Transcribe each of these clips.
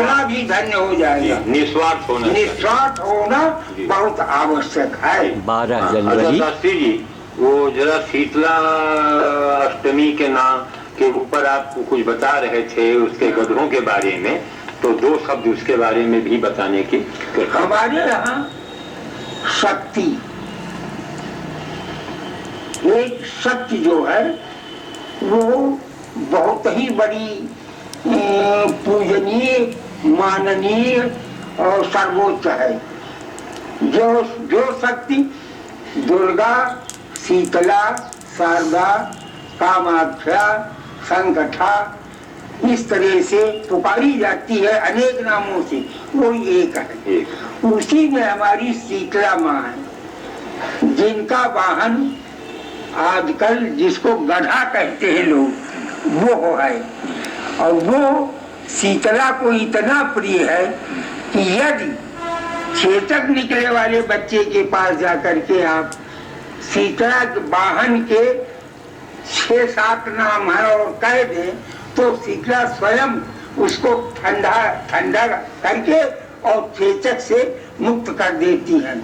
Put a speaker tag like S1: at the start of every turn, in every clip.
S1: अपना भी धन्य हो जाएगा।
S2: निस्वार्थ
S1: होना बहुत आवश्यक है।
S3: 12 जनवरी।
S2: शास्त्री जी, वो जरा शीतला अष्टमी के नाम के ऊपर आप कुछ बता रहे थे उसके गधों के बारे में, तो 2 शब्द उसके बारे में भी बताने की।
S1: हमारे यहाँ शक्ति, एक शक्ति जो है वो बहुत ही बड़ी पूजनीय, माननीय और सर्वोच्च है। जो शक्ति दुर्गा, शीतला, शारदा, कामाख्या, संकटा इस तरह से पुकारी जाती है अनेक नामों से, वो एक है। उसी में हमारी शीतला माँ है, जिनका वाहन आजकल जिसको गधा कहते हैं लोग, वो है। और वो शीतला को इतना प्रिय है कि यदि चेचक निकले वाले बच्चे के पास जाकर के आप शीतला के वाहन के 6-7 नाम है और कह दे, तो शीतला स्वयं उसको ठंडा करके और चेचक से मुक्त कर देती है।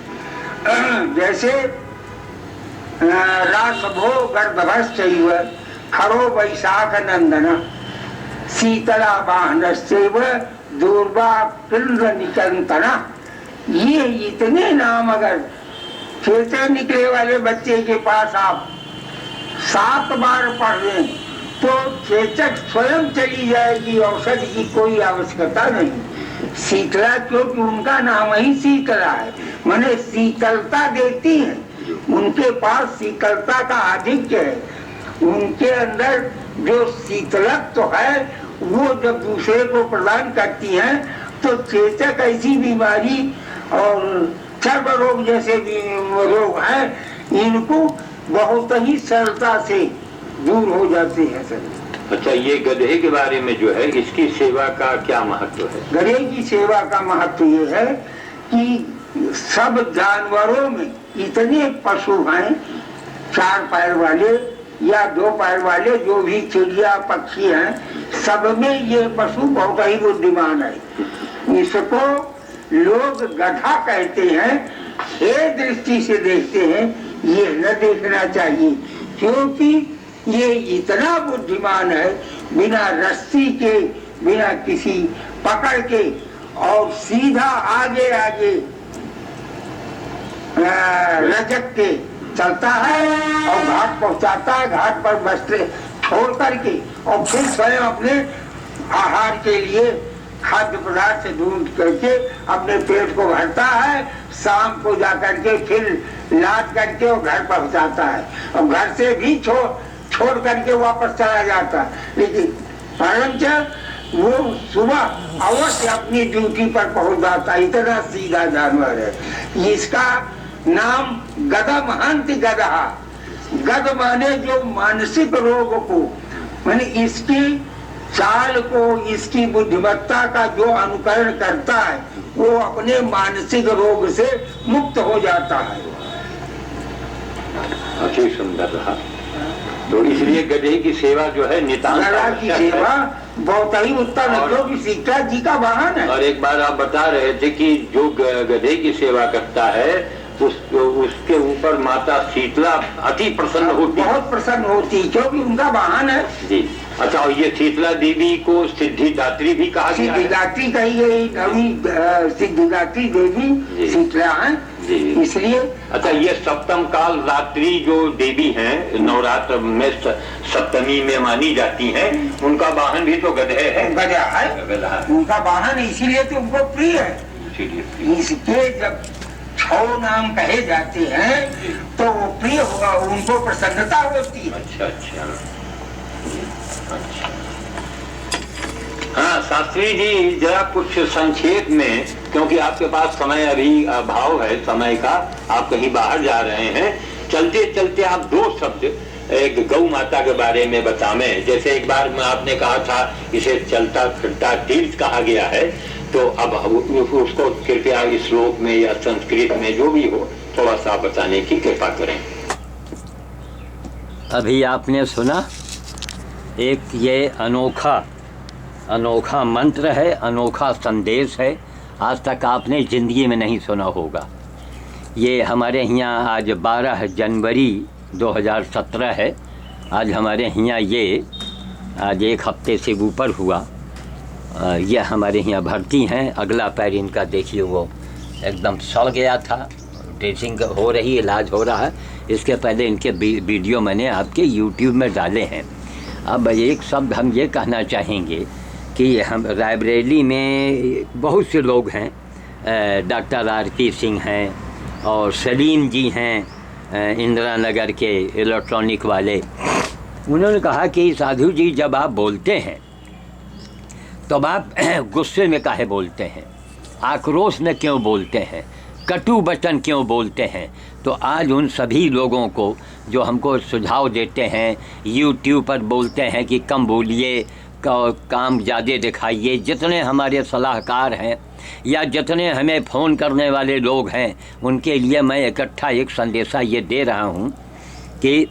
S1: जैसे रासभो गर्दभश्चैव खरो वैशाख नंदन शीतला वाहनश्चैव दूर्वा पिंड निकंतना, ये इतने नाम अगर चेचक निकले वाले बच्चे के पास आप 7 बार पढ़ लें तो चेचक स्वयं चली जाएगी, औषधि की कोई आवश्यकता नहीं। शीतला क्योंकि उनका नाम ही शीतला है, माने शीतलता देती है। उनके पास शीतलता का आधिक्य है, उनके अंदर जो शीतलक तो है वो जब दूसरे को प्रदान करती हैं तो चेचक ऐसी बीमारी और चर्म रोग जैसे भी रोग हैं, इनको बहुत ही सरलता से दूर हो जाते हैं सर।
S2: अच्छा, ये गधे के बारे में जो है, इसकी सेवा का क्या महत्व है?
S1: गधे की सेवा का महत्व ये है कि सब जानवरों में इतने पशु हैं, 4 पैर वाले या 2 पैर वाले, जो भी चिड़िया पक्षी हैं, सब में ये पशु बहुत ही बुद्धिमान है। इसको लोग गधा कहते हैं, ये दृष्टि से देखते हैं, ये न देखना चाहिए, क्योंकि ये इतना बुद्धिमान है, बिना रस्सी के, बिना किसी पकड़ के और सीधा आगे आगे रजक के चलता है और घाट पहुंचाता है। घाट पर वस्त्र छोड़ करके और फिर स्वयं अपने आहार के लिए खाद्य पदार्थ से ढूंढ करके अपने पेट को भरता है, शाम को जाकर के फिर लाद करके और घर पहुंचाता है, और घर से भी छोड़ करके वापस चला जाता है। लेकिन परंतु वो सुबह अवश्य अपनी ड्यूटी पर पहुंच जाता है, इतना सीधा जानवर है। इसका नाम गदमहंत गदहा, गद माने जो मानसिक रोग को, माने इसकी चाल को, इसकी बुद्धिमत्ता का जो अनुकरण करता है वो अपने मानसिक रोग से मुक्त हो जाता है।
S2: अच्छी सुंदर रहा। तो इसलिए गधे की सेवा जो है नितांत
S1: की सेवा बहुत ही उत्तम है, क्योंकि शीतला जी का वाहन है।
S2: और एक बार आप बता रहे थे कि जो गधे की सेवा करता है उसके ऊपर माता शीतला अति प्रसन्न होती,
S1: बहुत प्रसन्न होती, क्योंकि उनका वाहन है
S2: जी। अच्छा, और ये शीतला देवी को सिद्धिदात्री भी कहा गया है?
S1: सिद्धिदात्री कही गई, नवी सिद्धिदात्री देवी शीतला है इसलिए।
S2: अच्छा, ये सप्तम काल रात्रि जो देवी हैं नवरात्र में सप्तमी में मानी जाती हैं, उनका वाहन भी तो गधे है।
S1: गधा है उनका वाहन, इसीलिए तो उनको प्रिय है। इसके जब 6 नाम कहे जाते हैं तो वो प्रिय होगा, उनको प्रसन्नता होती है।
S2: अच्छा अच्छा अच्छा। हाँ शास्त्री जी, जरा कुछ संक्षेप में, क्योंकि आपके पास समय अभी अभाव है समय का, आप कहीं बाहर जा रहे हैं, चलते चलते आप 2 शब्द एक गौ माता के बारे में बताएं। जैसे एक बार में आपने कहा था इसे चलता फिरता तीर्थ कहा गया है, तो अब उसको कृपया इस श्लोक में या संस्कृत में जो भी हो थोड़ा सा बताने की कृपा करें।
S3: अभी आपने सुना एक ये अनोखा अनोखा मंत्र है, अनोखा संदेश है, आज तक आपने ज़िंदगी में नहीं सुना होगा। ये हमारे यहाँ आज 12 जनवरी 2017 है। आज हमारे यहाँ ये आज 1 हफ्ते से ऊपर हुआ। ये हमारे यहाँ भर्ती हैं। अगला पैर इनका देखिए वो एकदम सड़ गया था, ड्रेसिंग हो रही, इलाज हो रहा है। इसके पहले इनके वीडियो मैंने आपके YouTube में डाले हैं। अब एक शब्द हम ये कहना चाहेंगे कि हम रायबरेली में बहुत से लोग हैं, डॉक्टर RP सिंह हैं और सलीम जी हैं इंदिरा नगर के इलेक्ट्रॉनिक वाले। उन्होंने कहा कि साधु जी जब आप बोलते हैं तब आप गुस्से में काहे बोलते हैं, आक्रोश में क्यों बोलते हैं, कटु वचन क्यों बोलते हैं। तो आज उन सभी लोगों को जो हमको सुझाव देते हैं, YouTube पर बोलते हैं कि कम बोलिए, काम ज़्यादा दिखाइए, जितने हमारे सलाहकार हैं या जितने हमें फ़ोन करने वाले लोग हैं, उनके लिए मैं इकट्ठा एक संदेशा ये दे रहा हूँ कि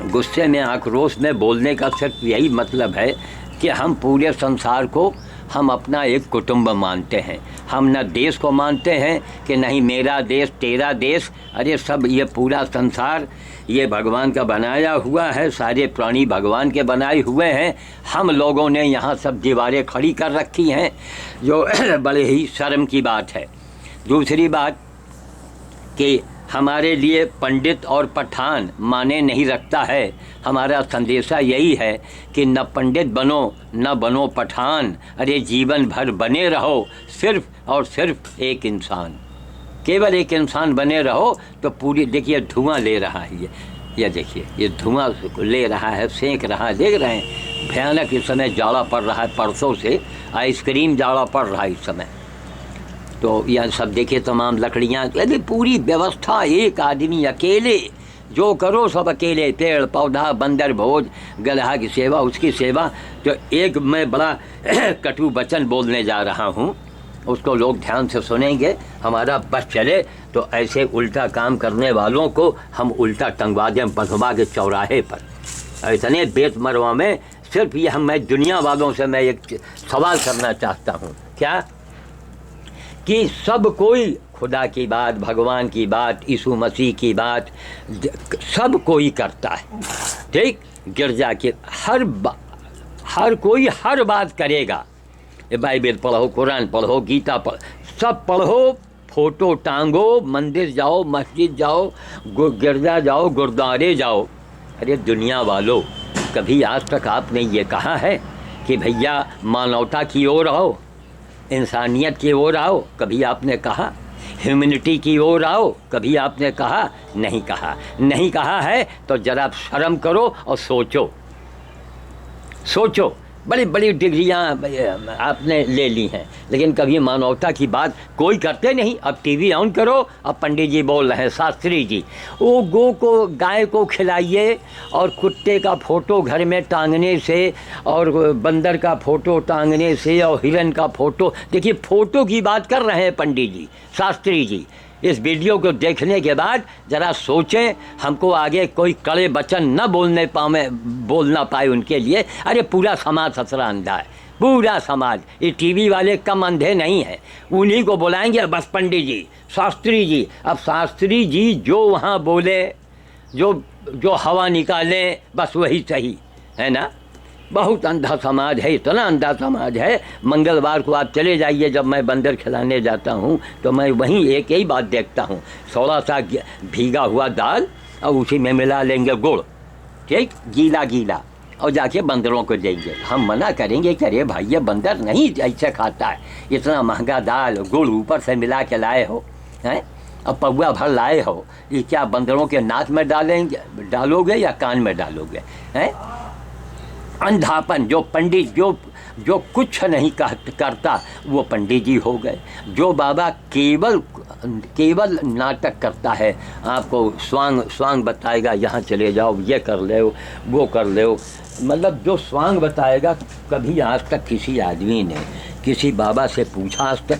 S3: गुस्से में, आक्रोश में बोलने का सिर्फ यही मतलब है कि हम पूरे संसार को हम अपना एक कुटुंब मानते हैं। हम न देश को मानते हैं कि नहीं मेरा देश तेरा देश। अरे सब ये पूरा संसार ये भगवान का बनाया हुआ है, सारे प्राणी भगवान के बनाए हुए हैं। हम लोगों ने यहाँ सब दीवारें खड़ी कर रखी हैं, जो बड़े ही शर्म की बात है। दूसरी बात कि हमारे लिए पंडित और पठान माने नहीं रखता है। हमारा संदेशा यही है कि न पंडित बनो न बनो पठान, अरे जीवन भर बने रहो सिर्फ और सिर्फ एक इंसान। केवल एक इंसान बने रहो तो पूरी, देखिए धुआं ले रहा है ये देखिए ये धुआं ले रहा है, सेंक रहा है, देख रहे हैं। भयानक इस समय जाड़ा पड़ रहा है, परसों से आइसक्रीम जाड़ा पड़ रहा है इस समय। तो यह सब देखिए तमाम लकड़ियाँ, यदि पूरी व्यवस्था एक आदमी अकेले जो करो सब अकेले, पेड़ पौधा बंदर भोज गदहा की सेवा उसकी सेवा। तो एक मैं बड़ा कटु वचन बोलने जा रहा हूँ, उसको लोग ध्यान से सुनेंगे, हमारा बस चले तो ऐसे उल्टा काम करने वालों को हम उल्टा टंगवा दें बंधवा के चौराहे पर। इतने बेत मरवा में सिर्फ ये मैं दुनिया वालों से मैं एक सवाल करना चाहता हूँ, क्या कि सब कोई खुदा की बात, भगवान की बात, यीशु मसीह की बात सब कोई करता है, ठीक। गिरजा के हर कोई हर बात करेगा। बाइबल पढ़ो, कुरान पढ़ो, गीता पढ़ो, सब पढ़ो, फोटो टांगो, मंदिर जाओ, मस्जिद जाओ, गिरजा जाओ, गुरुद्वारे जाओ। अरे दुनिया वालों, कभी आज तक आपने ये कहा है कि भैया मानवता की ओर आओ, इंसानियत की ओर आओ? कभी आपने कहा? ह्यूमैनिटी की ओर आओ? कभी आपने कहा? नहीं कहा। नहीं कहा है तो जरा शर्म करो और सोचो। बड़ी बड़ी डिग्रियां आपने ले ली हैं, लेकिन कभी मानवता की बात कोई करते नहीं। अब टीवी ऑन करो, अब पंडित जी बोल रहे हैं, शास्त्री जी, वो गाय को खिलाइए और कुत्ते का फ़ोटो घर में टांगने से और बंदर का फ़ोटो टांगने से और हिरन का फ़ोटो, देखिए फ़ोटो की बात कर रहे हैं पंडित जी, शास्त्री जी। इस वीडियो को देखने के बाद ज़रा सोचें, हमको आगे कोई कड़े वचन न बोलना पाए उनके लिए। अरे पूरा समाज ससरा अंधा है, पूरा समाज। ये टीवी वाले कम अंधे नहीं हैं, उन्हीं को बुलाएंगे बस पंडित जी, शास्त्री जी। अब शास्त्री जी जो वहाँ बोले, जो हवा निकाले, बस वही सही है ना। बहुत अंधा समाज है, इतना अंधा समाज है। मंगलवार को आप चले जाइए, जब मैं बंदर खिलाने जाता हूँ तो मैं वहीं एक ही बात देखता हूँ, थोड़ा सा भीगा हुआ दाल और उसी में मिला लेंगे गुड़, ठीक, गीला, और जाके बंदरों को देंगे। हम मना करेंगे कि अरे भाई ये बंदर नहीं ऐसे खाता है, इतना महंगा दाल गुड़ ऊपर से मिला के लाए हो हैं, अब पौवा भर लाए हो, ये क्या बंदरों के नाक में डालोगे या कान में डालोगे हैं? अंधापन। जो पंडित जो कुछ नहीं करता वो पंडित जी हो गए। जो बाबा केवल नाटक करता है, आपको स्वांग बताएगा, यहाँ चले जाओ, ये कर ले, वो कर ले, मतलब जो स्वांग बताएगा। कभी आज तक किसी आदमी ने किसी बाबा से पूछा आज तक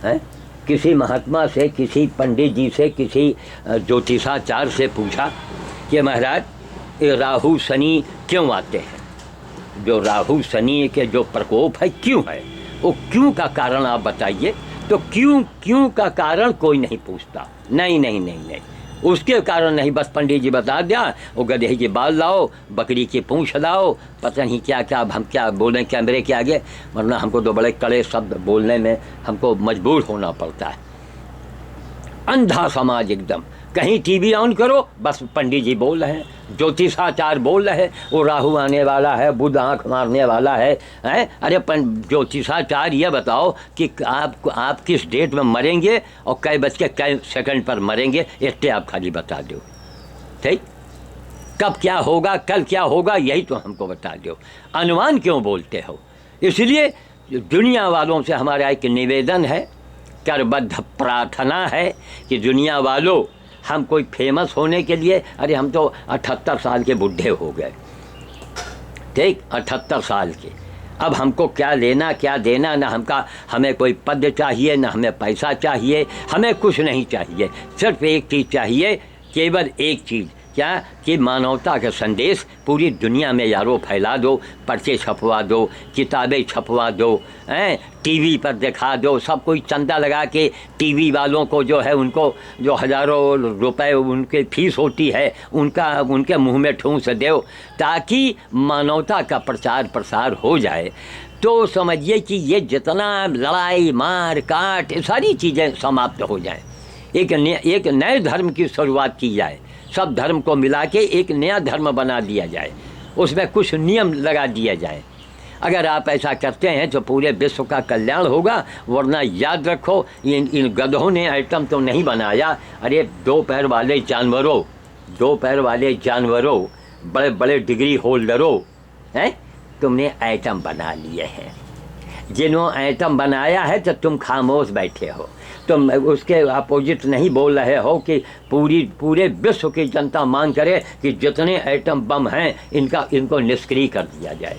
S3: है? किसी महात्मा से, किसी पंडित जी से, किसी ज्योतिषाचार्य से पूछा कि महाराज ये राहु शनि क्यों आते हैं? जो राहु शनि के जो प्रकोप है क्यों है, वो क्यों का कारण आप बताइए। तो क्यों का कारण कोई नहीं पूछता, नहीं, उसके कारण नहीं, बस पंडित जी बता दिया, वो गधे के बाल लाओ, बकरी की पूंछ लाओ, पता नहीं क्या क्या, हम क्या बोलें कैमरे के आगे, वरना हमको तो बड़े कड़े शब्द बोलने में हमको मजबूर होना पड़ता है। अंधा समाज एकदम, कहीं टीवी ऑन करो बस पंडित जी बोल रहे हैं, ज्योतिषाचार्य बोल रहे हैं, वो राहु आने वाला है, बुध आँख मारने वाला है, हैं? अरे ज्योतिषाचार्य ये बताओ कि आप किस डेट में मरेंगे और कै बज के कै सेकंड पर मरेंगे, इतने आप खाली बता दो, ठीक? कब क्या होगा, कल क्या होगा, यही तो हमको बता दो। अनुमान क्यों बोलते हो? इसलिए दुनिया वालों से हमारा एक निवेदन है, करबद्ध प्रार्थना है कि दुनिया वालों, हम कोई फेमस होने के लिए, अरे हम तो 78 साल के बुढ़े हो गए, ठीक, 78 साल के, अब हमको क्या लेना क्या देना, ना हमें कोई पद चाहिए, ना हमें पैसा चाहिए, हमें कुछ नहीं चाहिए, सिर्फ एक चीज़ चाहिए, केवल एक चीज़, क्या कि मानवता का संदेश पूरी दुनिया में यारों फैला दो, पर्चे छपवा दो, किताबें छपवा दो, टीवी पर दिखा दो, सब कोई चंदा लगा के टीवी वालों को जो है उनको जो हज़ारों रुपए उनके फीस होती है उनके मुंह में ठूंस दो, ताकि मानवता का प्रचार प्रसार हो जाए। तो समझिए कि ये जितना लड़ाई मार काट सारी चीज़ें समाप्त हो जाएं, एक नए धर्म की शुरुआत की जाए, सब धर्म को मिला के एक नया धर्म बना दिया जाए, उसमें कुछ नियम लगा दिया जाए। अगर आप ऐसा करते हैं तो पूरे विश्व का कल्याण होगा, वरना याद रखो इन गधों ने आइटम तो नहीं बनाया। अरे दो पैर वाले जानवरों, बड़े बड़े डिग्री होल्डरों, हैं, तुमने आइटम बना लिए हैं। जिन्होंने आइटम बनाया है तो तुम खामोश बैठे हो, तुम उसके अपोजिट नहीं बोल रहे हो कि पूरे विश्व की जनता मांग करे कि जितने एटम बम हैं इनको निष्क्रिय कर दिया जाए,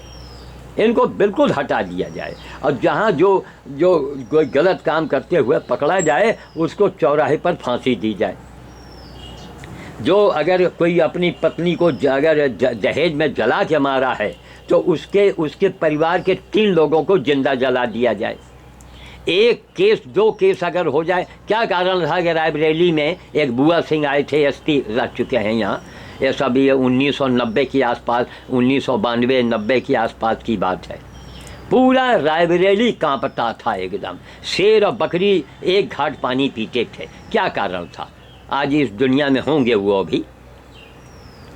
S3: इनको बिल्कुल हटा दिया जाए, और जहाँ जो कोई गलत काम करते हुए पकड़ा जाए उसको चौराहे पर फांसी दी जाए। जो अगर कोई अपनी पत्नी को अगर दहेज में जला के मारा है तो उसके परिवार के 3 लोगों को जिंदा जला दिया जाए। एक केस 2 केस अगर हो जाए, क्या कारण था कि रायबरेली में एक बुआ सिंह आए थे, एसपी रह चुके हैं यहाँ, ये सभी 1990 के आसपास, 1992-90 के आसपास की बात है। पूरा रायबरेली कांपता था एकदम, शेर और बकरी एक घाट पानी पीते थे। क्या कारण था? आज इस दुनिया में होंगे वो अभी,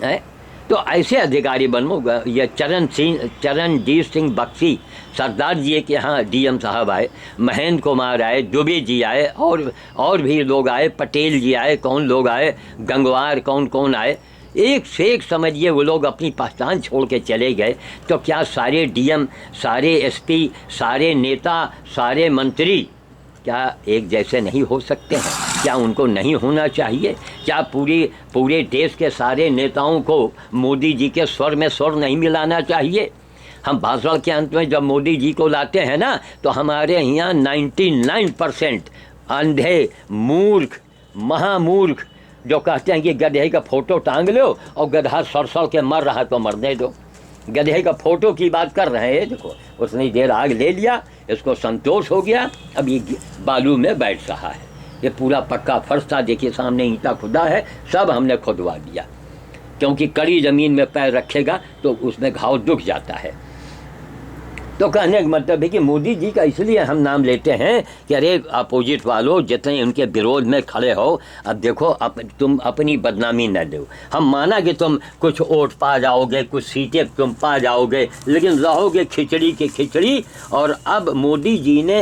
S3: है? तो ऐसे अधिकारी बनो। ये चरणजीत सिंह बख्शी सरदार जी के यहाँ डीएम साहब आए, महेंद्र कुमार आए, दुबे जी आए, और भी लोग आए, पटेल जी आए, कौन लोग आए, गंगवार कौन आए, एक से एक समझिए वो लोग अपनी पहचान छोड़ के चले गए। तो क्या सारे डीएम, सारे एसपी, सारे नेता, सारे मंत्री क्या एक जैसे नहीं हो सकते हैं? क्या उनको नहीं होना चाहिए? क्या पूरे देश के सारे नेताओं को मोदी जी के स्वर में स्वर नहीं मिलाना चाहिए? हम भाषण के अंत में जब मोदी जी को लाते हैं ना, तो हमारे यहाँ 99% अंधे, मूर्ख, महामूर्ख जो कहते हैं कि गधे का फोटो टांग लो और गधा सड़ के मर रहा तो मरने दो। गधे का फोटो की बात कर रहे हैं, देखो उसने देर आग ले लिया, इसको संतोष हो गया, अब ये बालू में बैठ रहा है। ये पूरा पक्का फर्श था, देखिए सामने ईंटा खुदा है, सब हमने खुदवा दिया, क्योंकि कड़ी ज़मीन में पैर रखेगा तो उसमें घाव दुख जाता है। तो कहने का मतलब है कि मोदी जी का इसलिए हम नाम लेते हैं कि अरे अपोजिट वालों जितने उनके विरोध में खड़े हो, अब देखो तुम अपनी बदनामी न दो। हम माना कि तुम कुछ वोट पा जाओगे, कुछ सीटें तुम पा जाओगे, लेकिन रहोगे खिचड़ी के खिचड़ी। और अब मोदी जी ने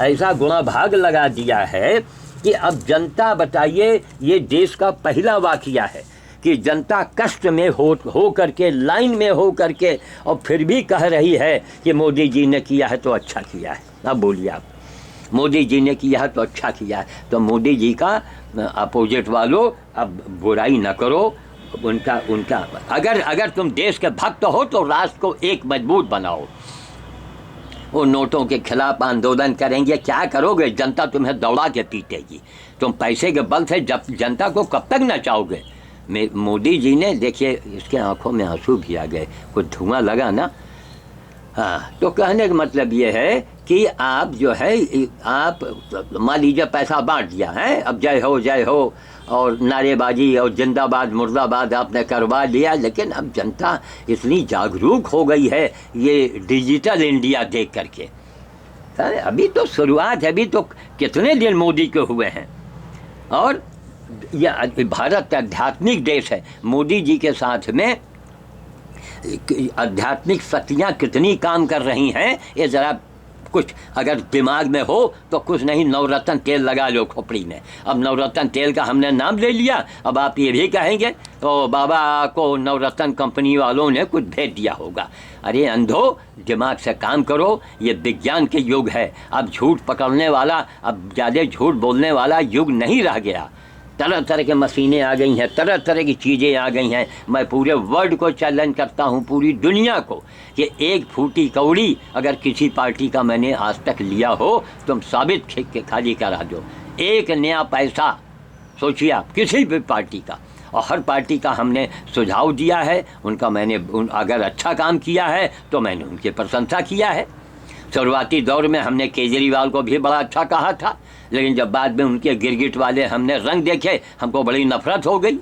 S3: ऐसा गुणा भाग लगा दिया है कि अब जनता, बताइए, ये देश का पहला वाक़या है कि जनता कष्ट में हो करके, लाइन में हो करके, और फिर भी कह रही है कि मोदी जी ने किया है तो अच्छा किया है। अब बोलिए आप, मोदी जी ने किया है तो अच्छा किया है, तो मोदी जी का अपोजिट वालों अब बुराई न करो। उनका अगर तुम देश के भक्त हो तो राष्ट्र को एक मजबूत बनाओ। वो नोटों के खिलाफ आंदोलन करेंगे, क्या करोगे? जनता तुम्हें दौड़ा के पीटेगी। तुम पैसे के बल से जब जनता को कब तक नचाओगे? मोदी जी ने, देखिए इसके आंखों में आंसू भी आ गए, कुछ धुआं लगा ना। हाँ, तो कहने का मतलब ये है कि आप जो है, आप मान लीजिए पैसा बांट दिया है, अब जय हो और नारेबाजी और जिंदाबाद मुर्दाबाद आपने करवा लिया, लेकिन अब जनता इतनी जागरूक हो गई है ये डिजिटल इंडिया देख करके। अभी तो शुरुआत है, अभी तो कितने दिन मोदी के हुए हैं, और यह भारत आध्यात्मिक देश है। मोदी जी के साथ में आध्यात्मिक शक्तियाँ कितनी काम कर रही हैं, ये ज़रा कुछ अगर दिमाग में हो तो कुछ नहीं, नवरत्न तेल लगा लो खोपड़ी में। अब नवरत्न तेल का हमने नाम ले लिया, अब आप ये भी कहेंगे तो बाबा को नवरत्न कंपनी वालों ने कुछ भेज दिया होगा। अरे अंधो, दिमाग से काम करो, ये विज्ञान के युग है। अब झूठ पकड़ने वाला, अब ज़्यादा झूठ बोलने वाला युग नहीं रह गया। तरह तरह के मशीनें आ गई हैं, तरह तरह की चीज़ें आ गई हैं। मैं पूरे वर्ल्ड को चैलेंज करता हूं, पूरी दुनिया को, कि एक फूटी कौड़ी अगर किसी पार्टी का मैंने आज तक लिया हो, तुम साबित के खाली करा दो। एक नया पैसा सोचिए आप किसी भी पार्टी का, और हर पार्टी का हमने सुझाव दिया है, उनका मैंने अगर अच्छा काम किया है तो मैंने उनकी प्रशंसा किया है। शुरुआती दौर में हमने केजरीवाल को भी बड़ा अच्छा कहा था, लेकिन जब बाद में उनके गिरगिट वाले हमने रंग देखे, हमको बड़ी नफरत हो गई,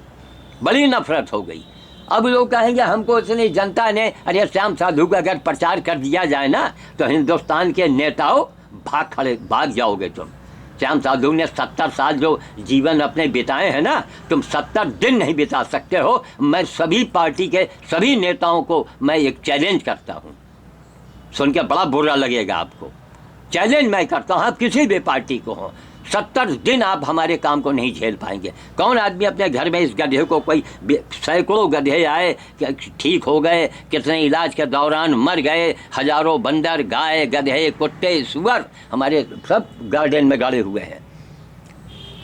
S3: बड़ी नफरत हो गई। अब लोग कहेंगे हमको इसलिए जनता ने, अरे श्याम साधु का अगर प्रचार कर दिया जाए ना तो हिंदुस्तान के नेताओं भाग जाओगे तुम। श्याम साधु ने 70 साल जो जीवन अपने बिताए हैं ना, तुम 70 दिन नहीं बिता सकते हो। मैं सभी पार्टी के सभी नेताओं को मैं एक चैलेंज करता हूँ, सुन के बड़ा बुरा लगेगा आपको, चैलेंज मैं करता हूँ, आप किसी भी पार्टी को हो, 70 दिन आप हमारे काम को नहीं झेल पाएंगे। कौन आदमी अपने घर में इस गड्ढे को, कोई सैकड़ों गड्ढे आए, ठीक हो गए, कितने इलाज के दौरान मर गए, हजारों बंदर, गाय, गधे, कुत्ते, सुअर हमारे सब गार्डन में गाड़े हुए हैं।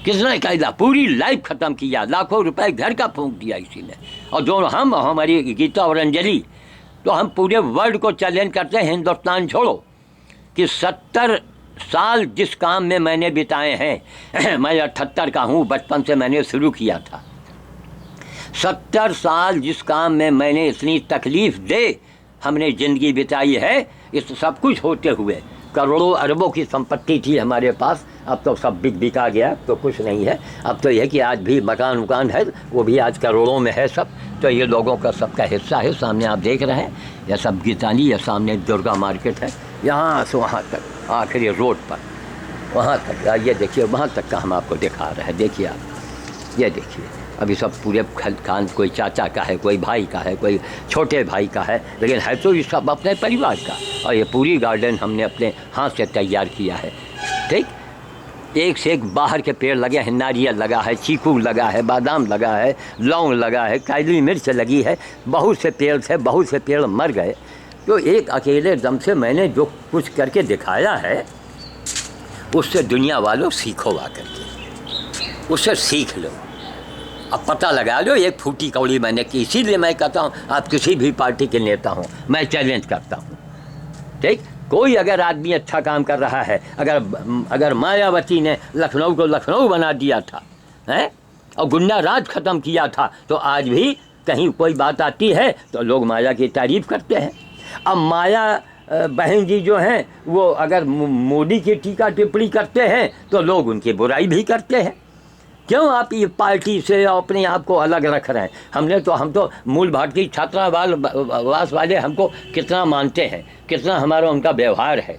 S3: किसने कहा, पूरी लाइफ ख़त्म किया, लाखों रुपए घर का फूंक दिया इसी ने। और जो हम, हमारी गीता और अंजलि, तो हम पूरे वर्ल्ड को चैलेंज करते हैं, हिंदुस्तान छोड़ो, कि 70 साल जिस काम में मैंने बिताए हैं मैं 78 का हूँ, बचपन से मैंने शुरू किया था। 70 साल जिस काम में मैंने इतनी तकलीफ़ दे हमने ज़िंदगी बिताई है, इस सब कुछ होते हुए करोड़ों अरबों की संपत्ति थी हमारे पास, अब तो सब बिका गया, तो कुछ नहीं है। अब तो यह कि आज भी मकान उकान है, वो भी आज करोड़ों में है सब, तो ये लोगों का सबका हिस्सा है। सामने आप देख रहे हैं, यह सब गीतानी, यह सामने दुर्गा मार्केट है, यहाँ से वहाँ तक आखिरी रोड पर, वहाँ तक ये देखिए, वहाँ तक का हम आपको दिखा रहे हैं। देखिए आप, ये देखिए, अभी सब पूरे खान, कोई चाचा का है, कोई भाई का है, कोई छोटे भाई का है, लेकिन है तो ये सब अपने परिवार का। और ये पूरी गार्डन हमने अपने हाथ से तैयार किया है, ठीक। एक से एक बाहर के पेड़ लगे हैं, नारियल लगा है, चीकू लगा है, बादाम लगा है, लौंग लगा है, काली मिर्च लगी है, बहुत से पेड़ थे, बहुत से पेड़ मर गए। तो एक अकेले दम से मैंने जो कुछ करके दिखाया है, उससे दुनिया वालों सीखो आकर के, उससे सीख लो, अब पता लगा लो एक फूटी कौड़ी मैंने की। इसीलिए मैं कहता हूँ, आप किसी भी पार्टी के नेता हों, मैं चैलेंज करता हूँ, ठीक। कोई अगर आदमी अच्छा काम कर रहा है, अगर मायावती ने लखनऊ को लखनऊ बना दिया था, हैं, और गुंडा राज ख़त्म किया था, तो आज भी कहीं कोई बात आती है तो लोग माया की तारीफ़ करते हैं। अब माया बहन जी जो हैं, वो अगर मोदी की टीका टिप्पणी करते हैं तो लोग उनकी बुराई भी करते हैं। क्यों आप ये पार्टी से अपने आप को अलग रख रहे हैं? हम तो मूल भारतीय छात्रावास वाले हमको कितना मानते हैं, कितना हमारा उनका व्यवहार है।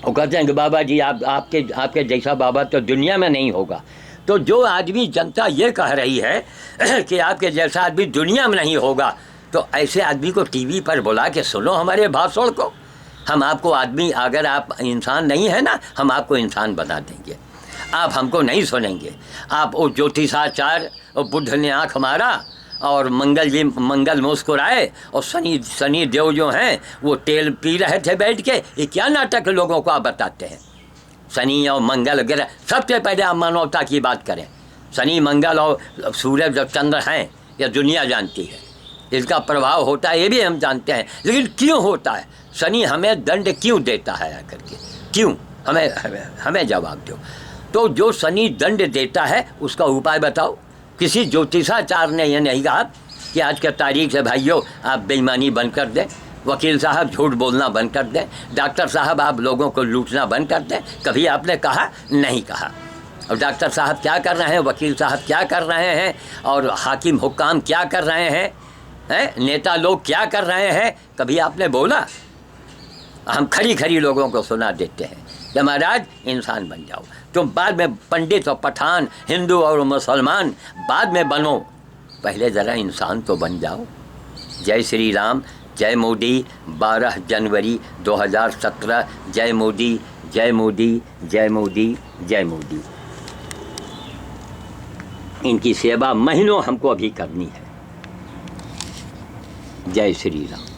S3: वो कहते हैं कि बाबा जी आपके जैसा बाबा तो दुनिया में नहीं होगा। तो जो आदमी, जनता ये कह रही है कि आपके जैसा आदमी दुनिया में नहीं होगा, तो ऐसे आदमी को टीवी पर बुला के सुनो हमारे भाषण को। हम आपको आदमी, अगर आप इंसान नहीं है ना, हम आपको इंसान बना देंगे। आप हमको नहीं सुनेंगे। आप वो ज्योतिषाचार्य और बुद्ध ने आँख मारा और मंगल मुस्कुराए, और शनि देव जो हैं वो तेल पी रहे थे बैठ के। ये क्या नाटक लोगों को आप बताते हैं? शनि और मंगल वगैरह, सबसे पहले आप मानवता की बात करें। शनि, मंगल और सूरज और चंद्र हैं, यह दुनिया जानती है, इसका प्रभाव होता है, ये भी हम जानते हैं। लेकिन क्यों होता है? शनि हमें दंड क्यों देता है आकर के? क्यों? हमें जवाब दो। तो जो शनि दंड देता है उसका उपाय बताओ। किसी ज्योतिषाचार्य ने यह नहीं कहा कि आज के तारीख से भाइयों आप बेईमानी बंद कर दें, वकील साहब झूठ बोलना बंद कर दें, डॉक्टर साहब आप लोगों को लूटना बंद कर दें। कभी आपने कहा? नहीं कहा। और डॉक्टर साहब क्या कर रहे हैं, वकील साहब क्या कर रहे हैं, और हाकिम हुक्काम क्या कर रहे हैं, नेता लोग क्या कर रहे हैं, कभी आपने बोला? हम खरी खरी लोगों को सुना देते हैं कि महाराज इंसान बन जाओ, तुम बाद में पंडित और पठान, हिंदू और मुसलमान बाद में बनो, पहले ज़रा इंसान तो बन जाओ। जय श्री राम, जय मोदी। 12 जनवरी 2017। जय मोदी, जय मोदी, जय मोदी, जय मोदी। इनकी सेवा महीनों हमको अभी करनी है। जय श्री राम।